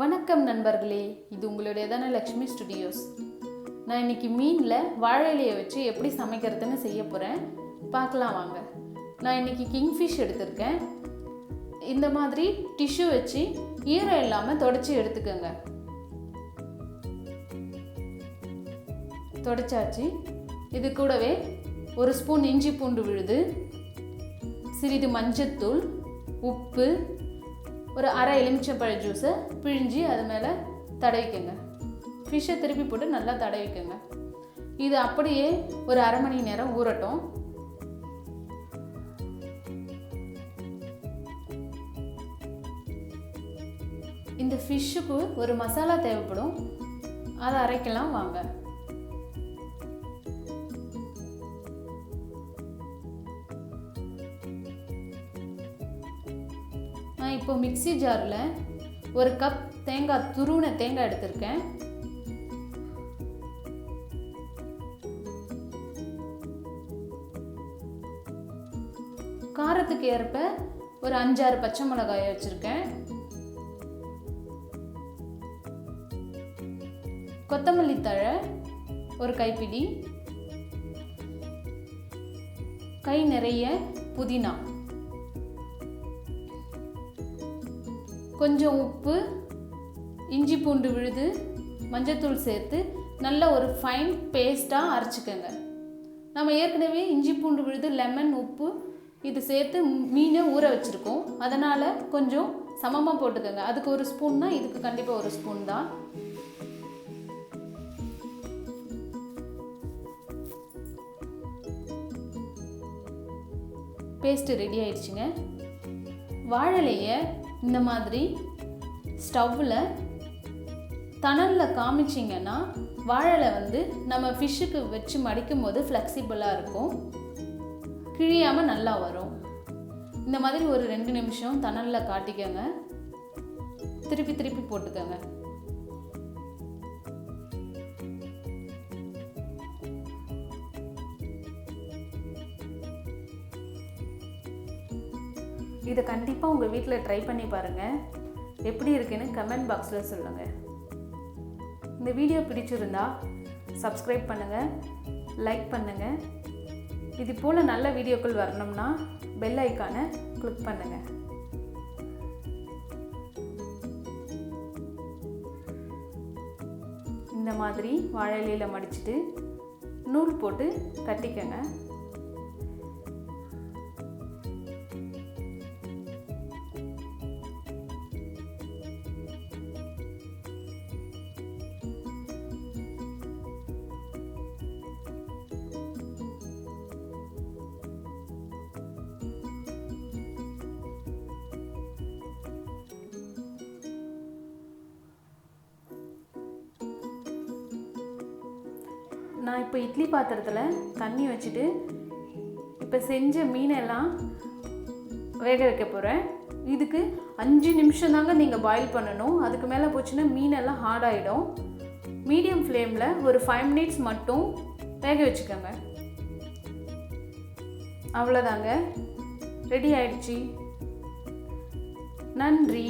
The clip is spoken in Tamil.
வணக்கம் நண்பர்களே, இது உங்களுடையதான லக்ஷ்மி ஸ்டுடியோஸ். நான் இன்னைக்கு மீனில் வாழை இலையை வச்சு எப்படி சமைக்கிறதுன்னு செய்ய போகிறேன். பார்க்கலாம் வாங்க. நான் இன்னைக்கு கிங்ஃபிஷ் எடுத்திருக்கேன். இந்த மாதிரி டிஷ்யூ வச்சு ஈரம் இல்லாமல் தொடச்சி எடுத்துக்கோங்க. தொடச்சாச்சு. இது கூடவே ஒரு ஸ்பூன் இஞ்சி பூண்டு விழுது, சிறிது மஞ்சத்தூள், உப்பு, ஒரு அரை எலுமிச்சம்பழ ஜூஸை பிழிஞ்சி அது மேலே தடவிக்கங்க. ஃபிஷ்ஷை திருப்பி போட்டு நல்லா தடவிக்கங்க. இது அப்படியே ஒரு அரை மணி நேரம் ஊறட்டும். இந்த ஃபிஷ்ஷுக்கு ஒரு மசாலா தேவைப்படும், அதை அரைக்கலாம் வாங்க. நான் இப்போ மிக்ஸி ஜாரில் ஒரு கப் துருவின தேங்காய் எடுத்திருக்கேன். காரத்துக்கு ஏற்ப ஒரு 5-6 பச்சை மிளகாயை வச்சுருக்கேன். கொத்தமல்லி தழை ஒரு கைப்பிடி, கை நிறைய புதினா, கொஞ்சம் உப்பு, இஞ்சி பூண்டு விழுது, மஞ்சத்தூள் சேர்த்து நல்ல ஒரு ஃபைன் பேஸ்ட்டாக அரைச்சிக்கோங்க. நம்ம ஏற்கனவே இஞ்சி பூண்டு விழுது, லெமன், உப்பு இது சேர்த்து மீனை ஊற வச்சுருக்கோம். அதனால் கொஞ்சம் சமமாக போட்டுக்கோங்க. அதுக்கு ஒரு ஸ்பூன்னா இதுக்கு கண்டிப்பாக ஒரு ஸ்பூன் தான். பேஸ்ட்டு ரெடி ஆயிடுச்சுங்க. வாழலையை இந்த மாதிரி ஸ்டவ்வில் தணலில் காமிச்சிங்கன்னா வாழலை நம்ம ஃபிஷ்ஷுக்கு வச்சு மடிக்கும் போது ஃப்ளெக்சிபிளாக இருக்கும், கிழியாமல் நல்லா வரும். இந்த மாதிரி ஒரு 2 நிமிஷம் தணலில் காட்டிக்கோங்க. திருப்பி திருப்பி போட்டுக்கோங்க. இதை கண்டிப்பாக உங்கள் வீட்டில் ட்ரை பண்ணி பாருங்கள். எப்படி இருக்குன்னு கமெண்ட் பாக்ஸில் சொல்லுங்கள். இந்த வீடியோ பிடிச்சிருந்தா சப்ஸ்கிரைப் பண்ணுங்கள், லைக் பண்ணுங்கள். இது போல் நல்ல வீடியோக்கள் வரணும்னா பெல் ஐக்கானை கிளிக் பண்ணுங்கள். இந்த மாதிரி வாழை இலையில் மடிச்சுட்டு நூல் போட்டு கட்டிக்கங்க. நான் இப்போ இட்லி பாத்திரத்தில் தண்ணி வச்சுட்டு இப்போ செஞ்ச மீனெல்லாம் வேக வைக்க போகிறேன். இதுக்கு 5 நிமிஷம் தாங்க நீங்கள் பாயில் பண்ணணும். அதுக்கு மேலே போச்சுன்னா மீனெல்லாம் ஹார்ட் ஆகிடும். மீடியம் ஃப்ளேமில் ஒரு 5 மினிட்ஸ் மட்டும் வேக வச்சுக்கோங்க. அவ்வளோதாங்க, ரெடி ஆயிடுச்சு. நன்றி.